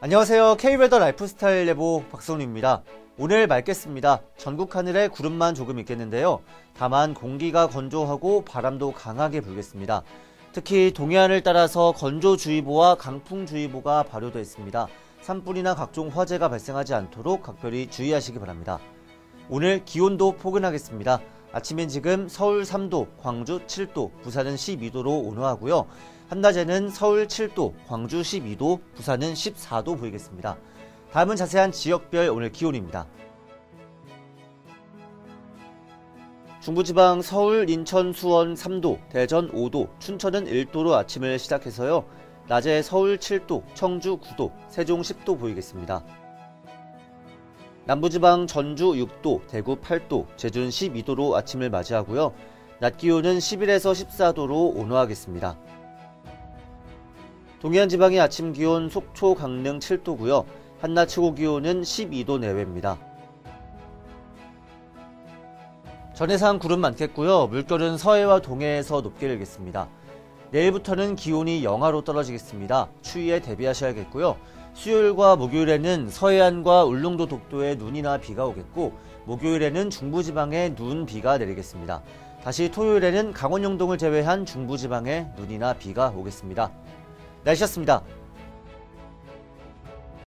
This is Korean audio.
안녕하세요. K웨더 라이프스타일 예보 박성훈입니다. 오늘 맑겠습니다. 전국 하늘에 구름만 조금 있겠는데요. 다만 공기가 건조하고 바람도 강하게 불겠습니다. 특히 동해안을 따라서 건조주의보와 강풍주의보가 발효되어 있습니다. 산불이나 각종 화재가 발생하지 않도록 각별히 주의하시기 바랍니다. 오늘 기온도 포근하겠습니다. 아침엔 지금 서울 3도, 광주 7도, 부산은 12도로 온화하고요. 한낮에는 서울 7도, 광주 12도, 부산은 14도 보이겠습니다. 다음은 자세한 지역별 오늘 기온입니다. 중부지방 서울, 인천, 수원 3도, 대전 5도, 춘천은 1도로 아침을 시작해서요. 낮에 서울 7도, 청주 9도, 세종 10도 보이겠습니다. 남부지방 전주 6도, 대구 8도, 제주는 12도로 아침을 맞이하고요. 낮 기온은 11에서 14도로 온화하겠습니다. 동해안 지방의 아침 기온 속초, 강릉 7도고요. 한낮 최고 기온은 12도 내외입니다. 전해상 구름 많겠고요. 물결은 서해와 동해에서 높게 일겠습니다. 내일부터는 기온이 영하로 떨어지겠습니다. 추위에 대비하셔야겠고요. 수요일과 목요일에는 서해안과 울릉도 독도에 눈이나 비가 오겠고, 목요일에는 중부지방에 눈, 비가 내리겠습니다. 다시 토요일에는 강원 영동을 제외한 중부지방에 눈이나 비가 오겠습니다. 날씨였습니다.